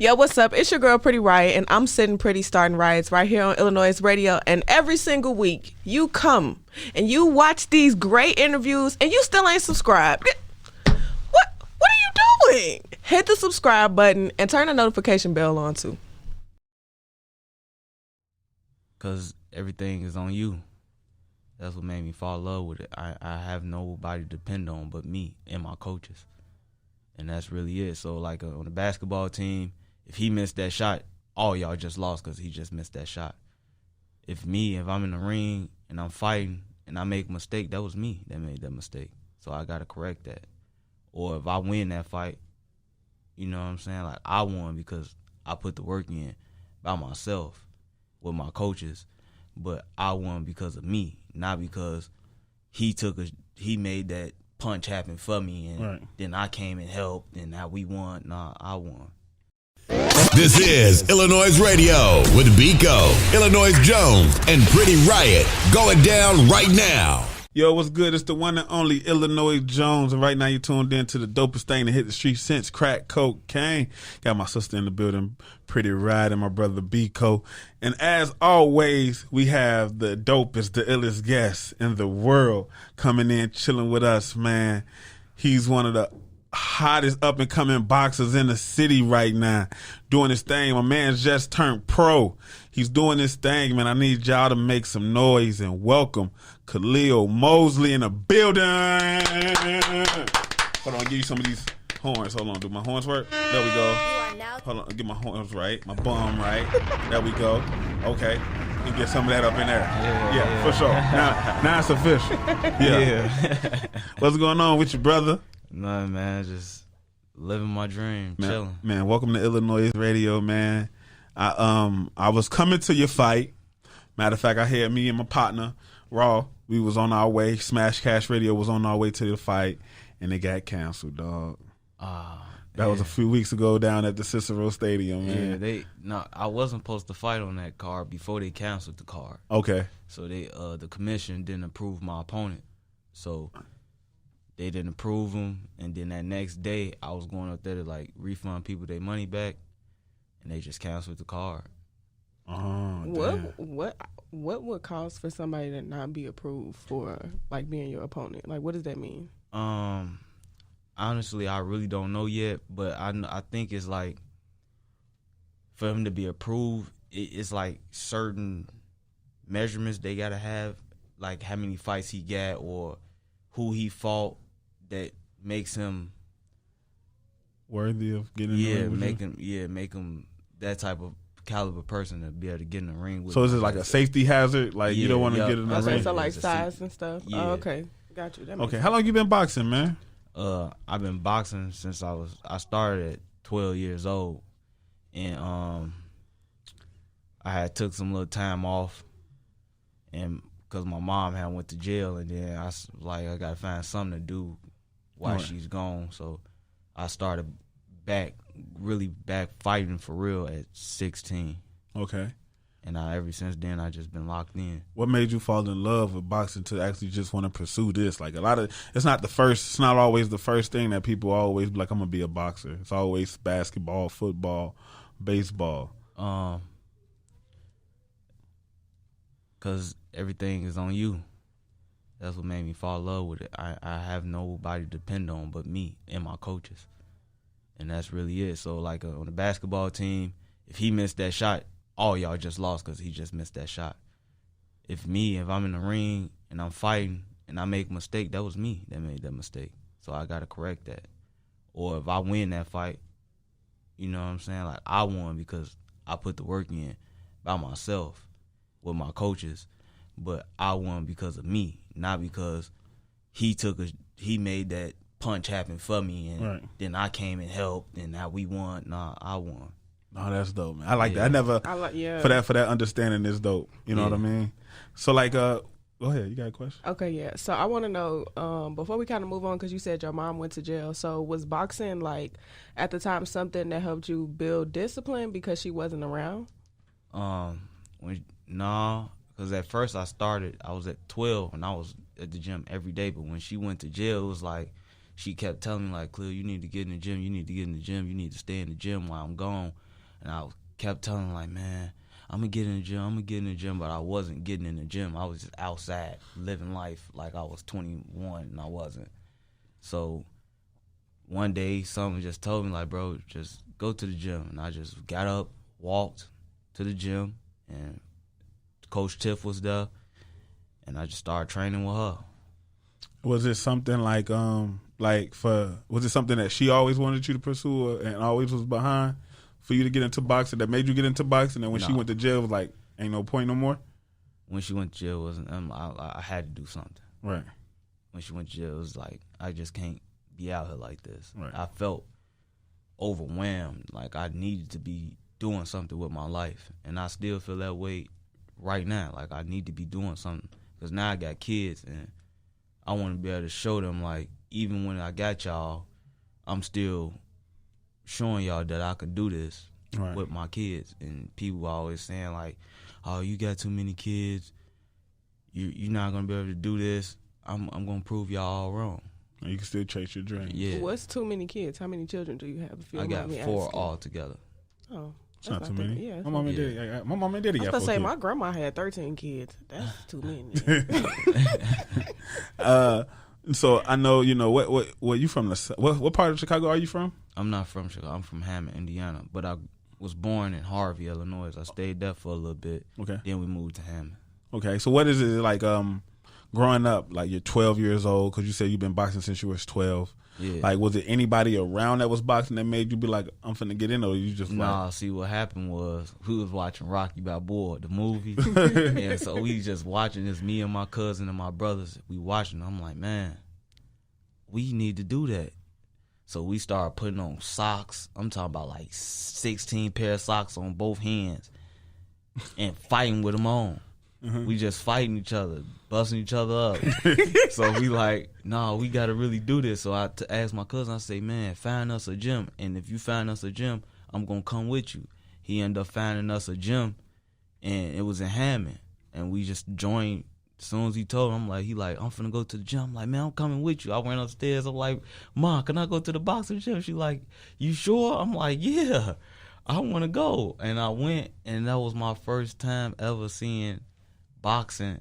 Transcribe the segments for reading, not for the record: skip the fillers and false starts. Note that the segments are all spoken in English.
Yo, what's up? It's your girl, Pretty Riot, and I'm sitting pretty starting riots right here on iLLANOiZE Radio. And every single week, you come and you watch these great interviews, and you still ain't subscribed. What are you doing? Hit the subscribe button and turn the notification bell on too. Because everything is on you. That's what made me fall in love with it. I have nobody to depend on but me and my coaches. And that's really it. So, like, on the basketball team, if he missed that shot, all y'all just lost because he just missed that shot. If I'm in the ring and I'm fighting and I make a mistake, that was me that made that mistake. So I got to correct that. Or if I win that fight, you know what I'm saying? Like, I won because I put the work in by myself with my coaches. But I won because of me, not because he made that punch happen for me and then I came and helped and now we won. Nah, I won. This is iLLANOiZE Radio with Biko, iLLANOiZE Jones, and Pretty Riot going down right now. Yo, what's good? It's the one and only iLLANOiZE Jones, and right now you're tuned in to the dopest thing to hit the street since crack cocaine. Got my sister in the building, Pretty Riot, and my brother Biko. And as always, we have the dopest, the illest guest in the world coming in, chilling with us, man. He's one of the hottest up and coming boxers in the city right now, doing his thing. My man's just turned pro. He's doing his thing, man. I need y'all to make some noise and welcome Kahleel Mosley in the building. Hold on, I'll give you some of these horns. Hold on, do my horns work? There we go. Hold on, get my horns right, my bum right. There we go. Okay, you get some of that up in there. Yeah, for sure. Now it's official. Yeah. What's going on with you, brother? Nothing, man. Just living my dream, chilling. Man, welcome to iLLANOiZE Radio, man. I was coming to your fight. Matter of fact, I had me and my partner, Raw. We was on our way. Smash Cash Radio was on our way to the fight, and it got canceled, dog. That was a few weeks ago down at the Cicero Stadium, man. I wasn't supposed to fight on that card before they canceled the card. Okay. So the commission didn't approve my opponent. So they didn't approve him, and then that next day I was going up there to like refund people their money back, and they just canceled the card. What would cause for somebody to not be approved for like being your opponent? Like, what does that mean? Honestly, I really don't know yet, but I think it's like for him to be approved, it's like certain measurements they gotta have, like how many fights he got or who he fought that makes him worthy of getting in the ring. Make him that type of caliber person to be able to get in the ring with. So is it like a safety hazard? Like you don't want to get in the ring? So like size and stuff? Yeah. Oh, okay. Got you. Okay. How long you been boxing, man? I've been boxing since I started at 12 years old. And I had took some little time off and because my mom had went to jail, and then I was like, I got to find something to do while she's gone. So I started really back fighting for real at 16. Okay. And ever since then, I just been locked in. What made you fall in love with boxing to actually just want to pursue this? Like it's not always the first thing that people always be like, I'm going to be a boxer. It's always basketball, football, baseball. Because everything is on you. That's what made me fall in love with it. I have nobody to depend on but me and my coaches. And that's really it. So, like, on the basketball team, if he missed that shot, all y'all just lost because he just missed that shot. If I'm in the ring and I'm fighting and I make a mistake, that was me that made that mistake. So I got to correct that. Or if I win that fight, you know what I'm saying? Like, I won because I put the work in by myself with my coaches. But I won because of me, not because he made that punch happen for me and then I came and helped and now we won. Nah, I won. Oh, that's dope, man. I like that. For that understanding is dope. You know what I mean? So like, go ahead. You got a question? Okay, yeah. So I want to know, before we kind of move on, because you said your mom went to jail. So was boxing, like, at the time something that helped you build discipline because she wasn't around? No, because at first I was at 12 and I was at the gym every day. But when she went to jail, it was like she kept telling me, like, Kahleel, you need to get in the gym. You need to get in the gym. You need to stay in the gym while I'm gone. And I kept telling him, like, man, I'm going to get in the gym, but I wasn't getting in the gym. I was just outside living life like I was 21 and I wasn't. So one day, someone just told me, like, bro, just go to the gym. And I just got up, walked to the gym, and Coach Tiff was there, and I just started training with her. Was it something was it something that she always wanted you to pursue and always was behind for you to get into boxing, that made you get into boxing? And when she went to jail, it was like, ain't no point no more? When she went to jail, I had to do something. Right. When she went to jail, it was like, I just can't be out here like this. Right. I felt overwhelmed, like I needed to be doing something with my life. And I still feel that way right now. Like, I need to be doing something because now I got kids, and I want to be able to show them, like, even when I got y'all, I'm still showing y'all that I could do this with my kids. And people always saying, like, oh, you got too many kids. You're not going to be able to do this. I'm going to prove y'all all wrong. You can still chase your dream. Yeah. What's too many kids? How many children do you have? If you I got mind me 4 asking? altogether. Oh. It's not too many. Yeah, my mom and daddy. My mom and daddy I was got about to 4 say, kids. my grandma had 13 kids. That's too many. So I know, what you from what part of Chicago are you from? I'm not from Chicago. I'm from Hammond, Indiana. But I was born in Harvey, Illinois. I stayed there for a little bit. Okay. Then we moved to Hammond. Okay. So what is it like growing up, like you're 12 years old, because you said you've been boxing since you was 12. Yeah. Like, was it anybody around that was boxing that made you be like, I'm finna get in, or you just Nah, see, what happened was we was watching Rocky Balboa, the movie. And so we just watching this, me and my cousin and my brothers, we watching. I'm like, man, we need to do that. So we started putting on socks. I'm talking about like 16 pair of socks on both hands and fighting with them on. Mm-hmm. We just fighting each other, busting each other up. So we like, nah, we got to really do this. So I asked my cousin, I say, man, find us a gym. And if you find us a gym, I'm going to come with you. He ended up finding us a gym, and it was in Hammond. And we just joined. As soon as he told him, I'm finna go to the gym. I'm like, man, I'm coming with you. I went upstairs. I'm like, Mom, can I go to the boxing gym? She like, you sure? I'm like, yeah, I want to go. And I went, and that was my first time ever seeing boxing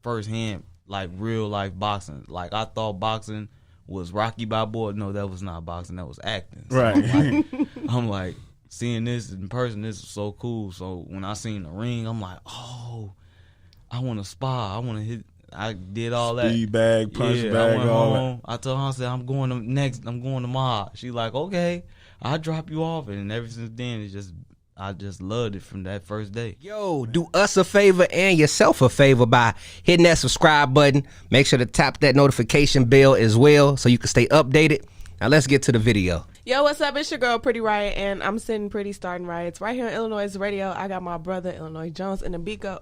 firsthand, like real life boxing. Like, I thought boxing was Rocky Balboa. No, that was not boxing. That was acting. So right. I'm like, seeing this in person, this is so cool. So when I seen the ring, I'm like, oh, I want to spar. I want to hit. I did all that. Speed bag, punch bag, I went all home. I told her, I said, I'm going to Ma. She like, okay, I'll drop you off. And ever since then, I just loved it from that first day. Yo, do us a favor and yourself a favor by hitting that subscribe button. Make sure to tap that notification bell as well so you can stay updated. Now let's get to the video. Yo, what's up? It's your girl, Pretty Riot, and I'm sitting pretty starting riots right here on iLLANOiZE Radio. I got my brother, Illinois Jones, in the Beaco.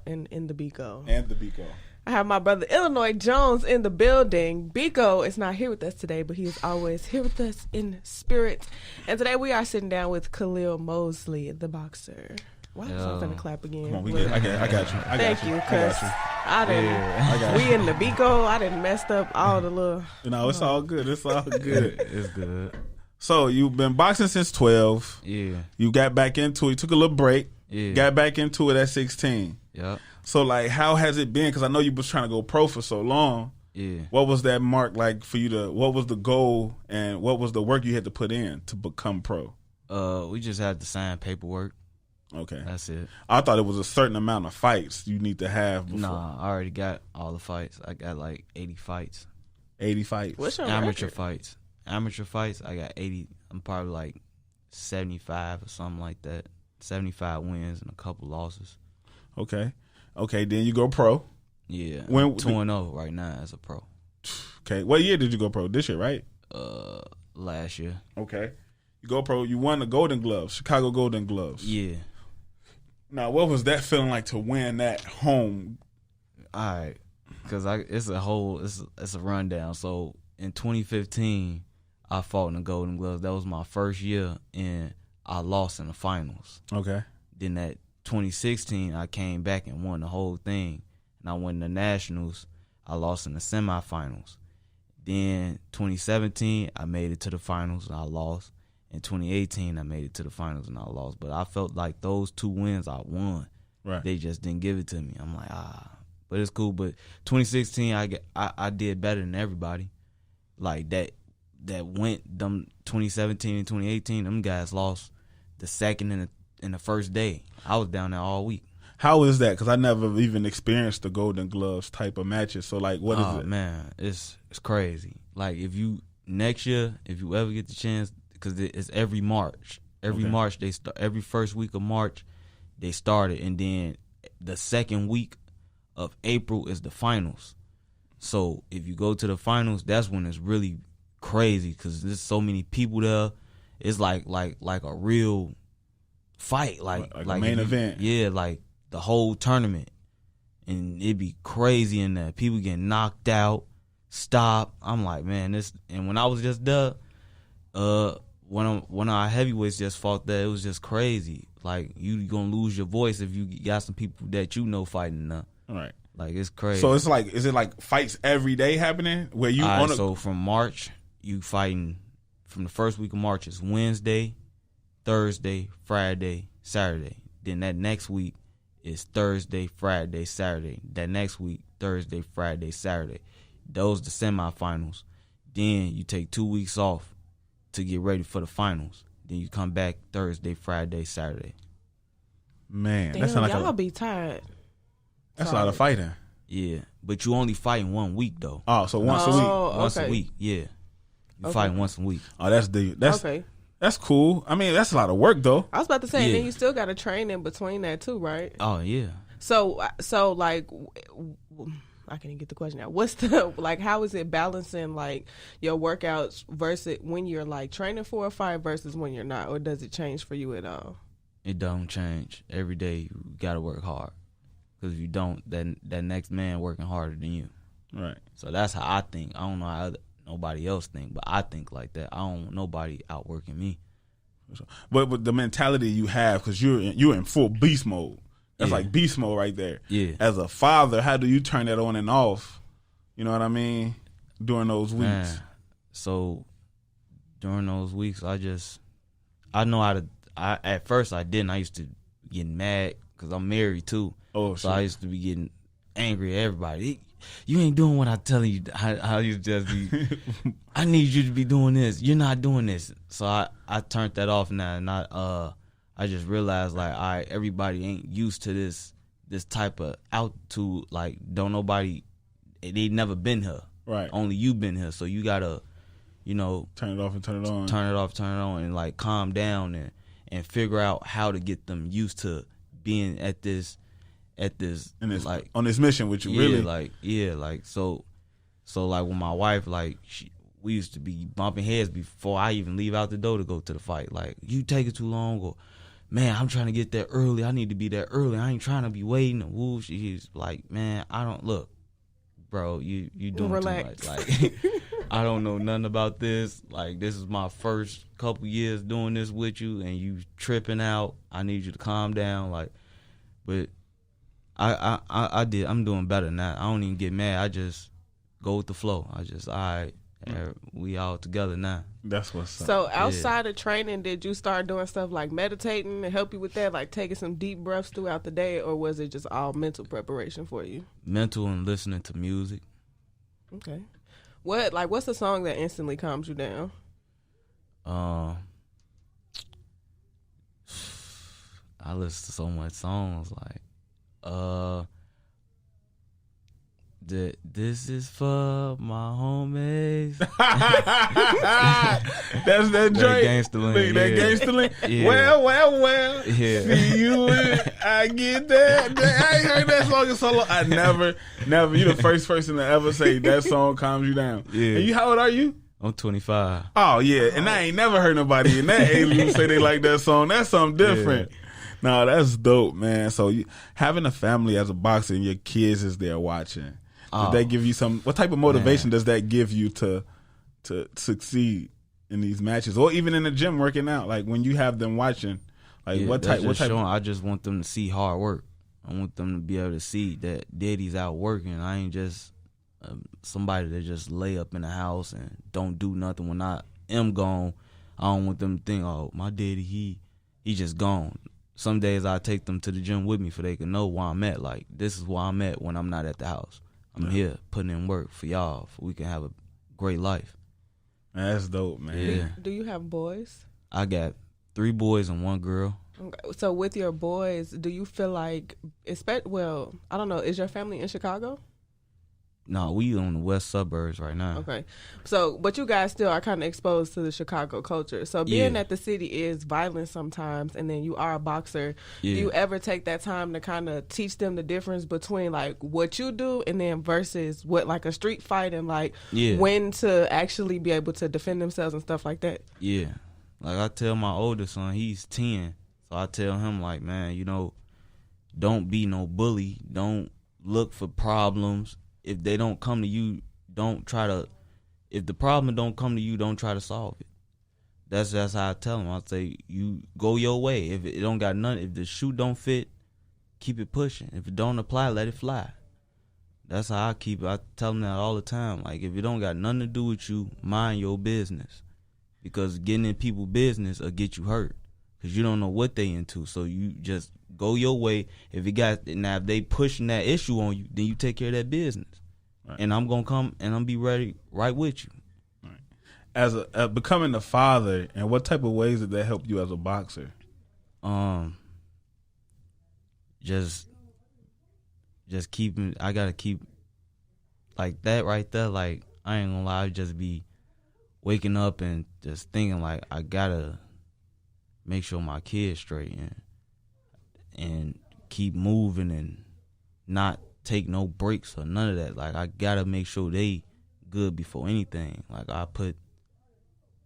I have my brother, Illinois Jones, in the building. Beaco is not here with us today, but he is always here with us in spirit. And today we are sitting down with Kahleel Mosley, the boxer. Why was I going to clap again? Come on, we good. I got you. Thank you, because we in the Beaco. I done messed up all the little... No, it's all good. It's all good. It's good. So you've been boxing since 12. Yeah. You got back into it. You took a little break. Yeah. Got back into it at 16. Yeah. So, like, how has it been? Because I know you was trying to go pro for so long. Yeah. What was that mark like for you to, what was the goal and what was the work you had to put in to become pro? We just had to sign paperwork. Okay. That's it. I thought it was a certain amount of fights you need to have before. Nah, I already got all the fights. I got like 80 fights. 80 fights. What's your Amateur record? fights. Amateur fights, I got 80. I'm probably like 75 or something like that. 75 wins and a couple losses. Okay. Okay, then you go pro. Yeah. When- I'm 2-0 right now as a pro. Okay. What year did you go pro? This year, right? Last year. Okay. You go pro. You won the Golden Gloves, Chicago Golden Gloves. Yeah. Now, what was that feeling like to win that home? All right. Because it's a rundown. So in 2015, I fought in the Golden Gloves. That was my first year, and I lost in the finals. Okay. Then that 2016, I came back and won the whole thing. And I won the Nationals. I lost in the semifinals. Then 2017, I made it to the finals and I lost. In 2018, I made it to the finals and I lost. But I felt like those 2 wins I won. Right. They just didn't give it to me. I'm like, but it's cool. But 2016, I did better than everybody. Like that went them 2017 and 2018. Them guys lost the second and the first day. I was down there all week. How is that? Because I never even experienced the Golden Gloves type of matches. So like, what is it? Oh man, it's crazy. Like next year, if you ever get the chance, because it's every March. Every March every first week of March they started, and then the second week of April is the finals. So if you go to the finals, that's when it's really crazy because there's so many people there. It's like a real fight, like a main event. Yeah, like the whole tournament, and it'd be crazy in there. People getting knocked out, stop. I'm like, man, this. And when I was just there, one of our heavyweights just fought there. It was just crazy. Like you gonna lose your voice if you got some people that you know fighting there. All right. Like it's crazy. So it's like, is it like fights every day happening where you on a? So from March, you fighting from the first week of March is Wednesday, Thursday, Friday, Saturday. Then that next week is Thursday, Friday, Saturday. That next week, Thursday, Friday, Saturday. Those the semifinals. Then you take 2 weeks off to get ready for the finals. Then you come back Thursday, Friday, Saturday. Man, Damn, that sounds like y'all be tired. that's a lot of fighting. Yeah, but you only fighting 1 week though. Oh, so once a week. Once a okay. week, yeah. You fighting once a week. Oh, that's Okay. That's cool. I mean, that's a lot of work though. I was about to say, and Yeah. then you still got to train in between that too, right? Oh yeah. So like, I can't even get the question out. What's the like? How is it balancing like your workouts versus when you're like training for a fight versus when you're not, or does it change for you at all? It don't change. Every day you gotta work hard. Because if you don't, then that next man working harder than you. Right. So that's how I think. I don't know how nobody else think, but I think like that. I don't want nobody outworking me. But the mentality you have, because you're in full beast mode. That's Yeah. like beast mode right there. Yeah. As a father, how do you turn that on and off? You know what I mean? During those weeks. Man. So during those weeks, I know how to. At first I didn't. I used to get mad because I'm married too. Oh, so shit. I used to be getting angry at everybody. You ain't doing what I'm telling you. How you just be. I need you to be doing this. You're not doing this. So I turned that off now, and I just realized like, all right, everybody ain't used to this type of altitude. Like, don't nobody. They never been here. Right. Only you been here. So you gotta, turn it off and turn it on. turn it off, turn it on, and like calm down and figure out how to get them used to being at this And it's like on this mission, which you really so like with my wife, like we used to be bumping heads before I even leave out the door to go to the fight. Like, you take it too long, or man, I'm trying to get there early. I need to be there early. I ain't trying to be waiting. And woo, she's like, man, I don't look, bro. You doing Relax. too much. Like, I don't know nothing about this. Like, this is my first couple years doing this with you, and you tripping out. I need you to calm down. Like, but I'm doing better than that. I don't even get mad. I just go with the flow. I just, all right, we all together now. That's what's up. So outside of training, did you start doing stuff like meditating to help you with that, like taking some deep breaths throughout the day, or was it just all mental preparation for you? Mental and listening to music. Okay. What's the song that instantly calms you down? I listen to so much songs like this is for my homies. That's that joint. Gangsta Lean, That yeah. Gangsta Lean. Yeah. Well. Yeah. See you in, I get that. I ain't heard that song in so long. I never. You the first person to ever say that song calms you down. Yeah. And how old are you? I'm 25. Oh, yeah. And I ain't never heard nobody in that age group say they like that song. That's something different. No, that's dope, man. So having a family as a boxer and your kids is there watching, does that give you what type of motivation does that give you to succeed in these matches, or even in the gym working out? Like when you have them watching, like what type? I just want them to see hard work. I want them to be able to see that daddy's out working. I ain't just somebody that just lay up in the house and don't do nothing when I am gone. I don't want them to think, oh, my daddy, he just gone. Some days I take them to the gym with me for they can know where I'm at. Like, this is where I'm at when I'm not at the house. I'm here putting in work for y'all so we can have a great life. Man, that's dope, man. Yeah. Do you have boys? I got 3 boys and 1 girl. Okay. So with your boys, do you feel like, well, I don't know, is your family in Chicago? No, we on the west suburbs right now. Okay. So, but you guys still are kind of exposed to the Chicago culture. So being that the city is violent sometimes and then you are a boxer, do you ever take that time to kind of teach them the difference between like what you do and then versus what like a street fight and like when to actually be able to defend themselves and stuff like that? Yeah. Like I tell my oldest son, he's 10. So I tell him like, man, you know, don't be no bully. Don't look for problems. If they don't come to you, if the problem don't come to you, don't try to solve it. That's how I tell them. I say, you go your way. If it don't got none, if the shoe don't fit, keep it pushing. If it don't apply, let it fly. That's how I keep it. I tell them that all the time. Like, if it don't got nothing to do with you, mind your business. Because getting in people's business will get you hurt. Because you don't know what they into. So you just go your way. If they pushing that issue on you, then you take care of that business. Right. And I'm going to come and I'm be ready right with you. Right. As becoming a father, and what type of ways did that help you as a boxer? Just keeping, I got to keep like that right there. Like, I ain't going to lie, I just be waking up and just thinking like, I got to make sure my kid's straight and keep moving and not take no breaks or none of that. Like, I gotta make sure they good before anything. Like, I put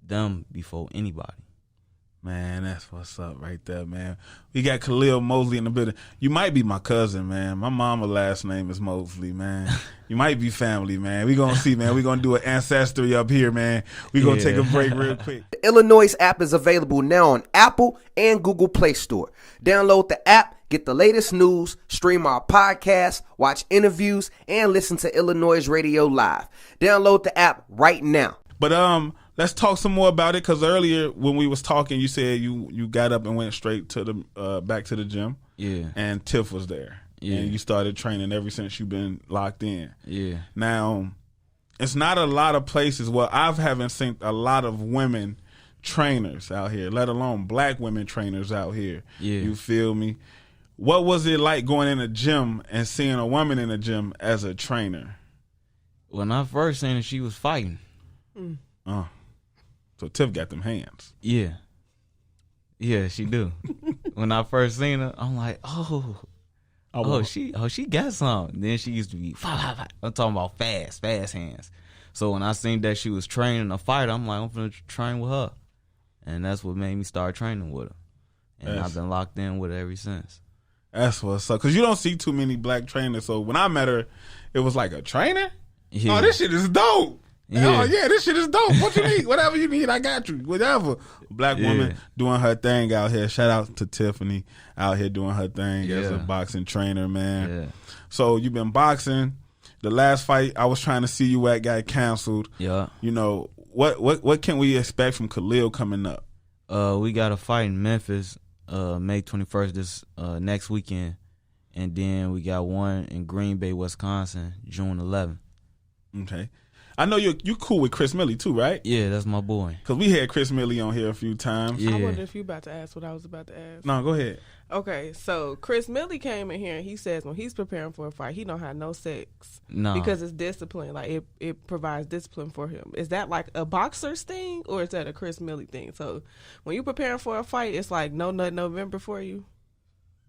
them before anybody. Man, that's what's up right there, man. We got Kahleel Mosley in the building. You might be my cousin, man. My mama's last name is Mosley, man. You might be family, man. We gonna see, man. We gonna do an ancestry up here, man. We gonna take a break real quick. The iLLANOiZE app is available now on Apple and Google Play Store. Download the app, get the latest news, stream our podcasts, watch interviews, and listen to iLLANOiZE Radio live. Download the app right now. But let's talk some more about it, because earlier when we was talking, you said you got up and went straight to the back to the gym. Yeah. And Tiff was there. Yeah. And you started training ever since you've been locked in. Yeah. Now, it's not a lot of places. Well, I haven't seen a lot of women trainers out here, let alone black women trainers out here. Yeah. You feel me? What was it like going in a gym and seeing a woman in a gym as a trainer? When I first seen her, she was fighting. So Tiff got them hands. Yeah. Yeah, she do. When I first seen her, I'm like, she got some. Then she used to be, I'm talking about fast hands. So when I seen that she was training a fighter, I'm like, I'm finna train with her. And that's what made me start training with her. And I've been locked in with her ever since. That's what's up. Because you don't see too many black trainers. So when I met her, it was like, a trainer? Yeah. Oh, this shit is dope. Yeah. Oh, yeah, this shit is dope. What you need? Whatever you need, I got you. Whatever. Black woman doing her thing out here. Shout out to Tiffany out here doing her thing as a boxing trainer, man. Yeah. So you've been boxing. The last fight I was trying to see you at got canceled. Yeah. You know, what can we expect from Kahleel coming up? We got a fight in Memphis, May 21st, this next weekend. And then we got one in Green Bay, Wisconsin, June 11th. Okay. I know you cool with Chris Milley too, right? Yeah, that's my boy. Because we had Chris Milley on here a few times. Yeah. I wonder if you about to ask what I was about to ask. No, go ahead. Okay, so Chris Milley came in here and he says when he's preparing for a fight, he don't have no sex. No. Because it's discipline. Like, it provides discipline for him. Is that like a boxer's thing or is that a Chris Milley thing? So when you're preparing for a fight, it's like no nut November for you?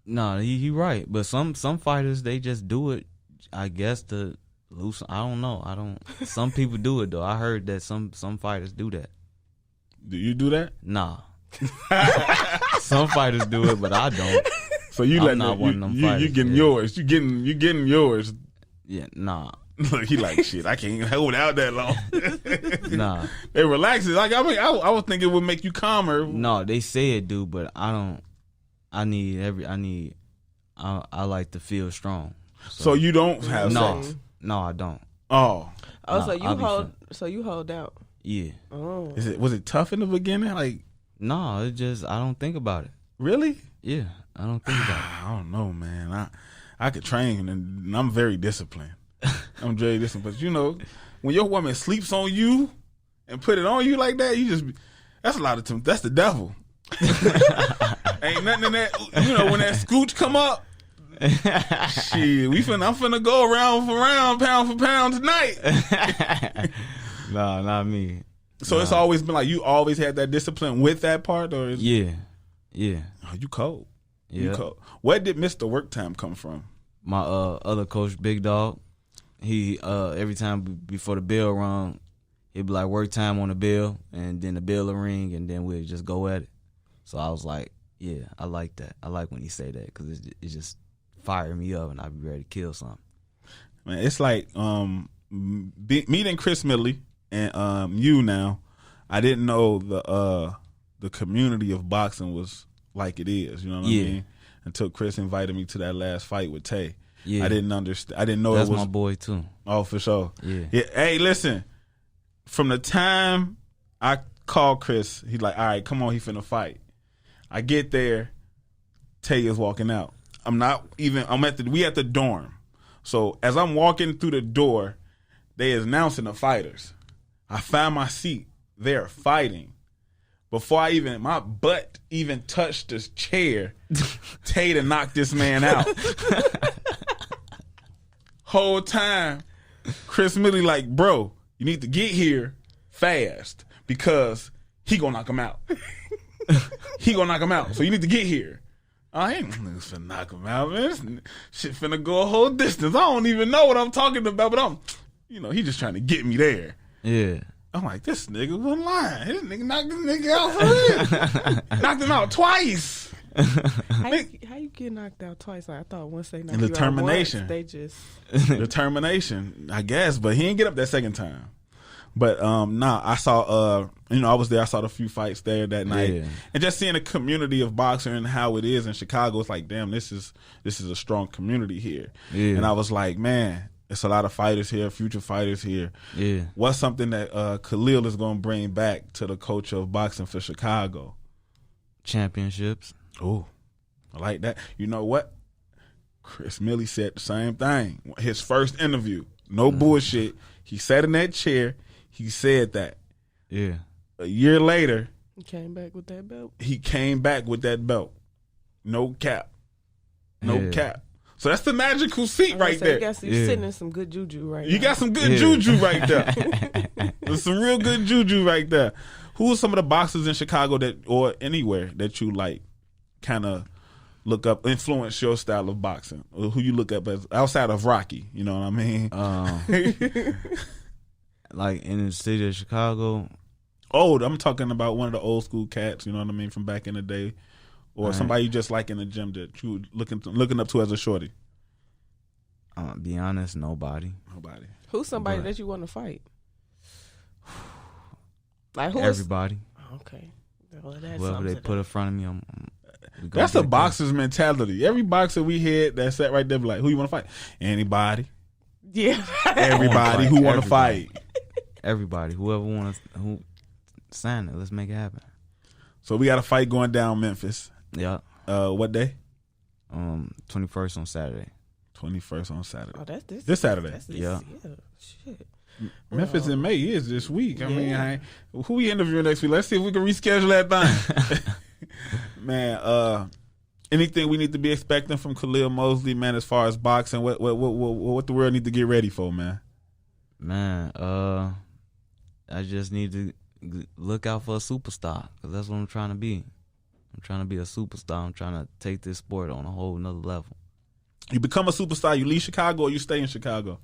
No, he right. But some fighters, they just do it, I guess, to lose. I don't know. Some people do it, though. I heard that some fighters do that. Do you do that? Nah. Some fighters do it, but I don't. So you I'm not one of them fighters. You getting yours. You getting yours. Yeah, nah. Look, he like, shit, I can't even hold out that long. Nah. It relaxes. Like, I mean, I was thinking it would make you calmer. No, they say it do, but I don't. I like to feel strong. So you don't have sex? No, I don't. Oh. Oh, so you hold out. Yeah. Oh. Was it tough in the beginning? Like, No, it just I don't think about it. really? Yeah, I don't think about it. I don't know, man. I could train, and I'm very disciplined. I'm very disciplined. But you know, when your woman sleeps on you and put it on you like that, that's a lot of that's the devil. Ain't nothing in that. You know, when that scooch come up, shit, I'm finna go round for round, pound for pound tonight. No, not me. So it's always been like you always had that discipline with that part, or Yeah. Oh, you cold. Yeah. You cold. Where did Mr. Work Time come from? My other coach, Big Dog, he every time before the bell rung, he'd be like, work time on the bell, and then the bell will ring, and then we'd just go at it. So I was like, yeah, I like that. I like when he say that because it just fired me up, and I'd be ready to kill something. Man, it's like meeting Chris Milley and you now. I didn't know the community of boxing was like it is. You know what I mean? Until Chris invited me to that last fight with Tay. Yeah. I didn't understand. I didn't know That's it was my boy too. Oh, for sure. Yeah. Hey, listen. From the time I called Chris, he's like, all right, come on, he finna fight. I get there, Tay is walking out. We at the dorm. So as I'm walking through the door, they announcing the fighters. I find my seat. They're fighting. Before my butt even touched this chair, Tay to knock this man out. Whole time, Chris Milley like, bro, you need to get here fast because he gonna knock him out. He gonna knock him out, so you need to get here. I ain't niggas finna knock him out, man. This shit finna go a whole distance. I don't even know what I'm talking about, but he just trying to get me there. Yeah. I'm like, this nigga was lying. This nigga knocked this nigga out for real. Knocked him out twice. How you get knocked out twice? Like, I thought once they knocked you determination. out once, they just Determination, I guess, but he didn't get up that second time. But I saw I was there. I saw the few fights there that night, and just seeing the community of boxing and how it is in Chicago. It's like, damn, this is a strong community here. Yeah. And I was like, man, it's a lot of fighters here, future fighters here. Yeah. What's something that Kahleel is going to bring back to the culture of boxing for Chicago? Championships. Oh, I like that. You know what? Chris Milley said the same thing. His first interview, no bullshit. He sat in that chair. He said that. Yeah. A year later, he came back with that belt. No cap. No cap. So that's the magical seat right there. You got sitting in some good juju right now. You got some good juju right there. There's some real good juju right there. Who are some of the boxers in Chicago or anywhere that you like kind of look up, influence your style of boxing? Or who you look up as outside of Rocky, you know what I mean? Like in the city of Chicago. I'm talking about one of the old school cats, you know what I mean, from back in the day. Or somebody you just like in the gym that you looking up to as a shorty. Be honest, nobody. Who's somebody that you want to fight? Like who? Everybody. Okay. Whoever they put in front of me, that's a boxer's mentality. Every boxer we had that sat right there be like, who you want to fight? Anybody. Yeah. Everybody who want to fight. Everybody. Who sign it. Let's make it happen. So we got a fight going down Memphis. Yeah. What day? 21st on Saturday. 21st on Saturday. Oh, that's this Saturday. Yeah. Shit. Memphis in May is this week. I mean, who we interviewing next week? Let's see if we can reschedule that thing. Man, anything we need to be expecting from Kahleel Mosley, man, as far as boxing? What the world need to get ready for, man? Man, I just need to look out for a superstar because that's what I'm trying to be. I'm trying to be a superstar. I'm trying to take this sport on a whole nother level. You become a superstar, you leave Chicago or you stay in Chicago?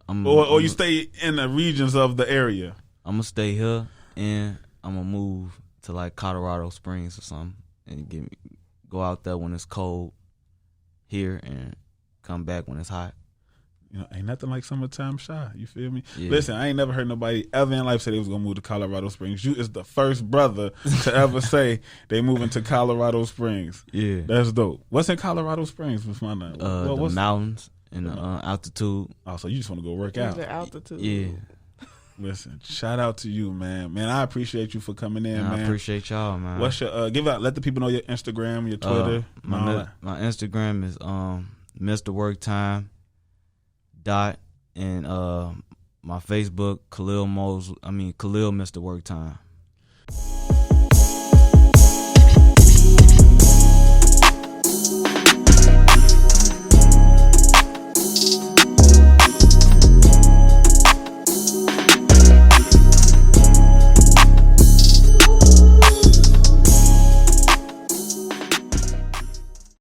Or you stay in the regions of the area? I'm going to stay here and I'm going to move to like Colorado Springs or something and go out there when it's cold here and come back when it's hot. You know, ain't nothing like summertime shy. You feel me? Yeah. Listen, I ain't never heard nobody ever in life say they was gonna move to Colorado Springs. You is the first brother to ever say they moving to Colorado Springs. Yeah, that's dope. What's in Colorado Springs? What's my name? The mountains and the altitude. Oh, so you just want to go work out? The altitude. Yeah. Listen, shout out to you, man. Man, I appreciate you for coming in, man. I appreciate y'all, man. What's your let the people know your Instagram, your Twitter. My Instagram is Mr. Work Time and my Facebook Kahleel Mr. Work Time.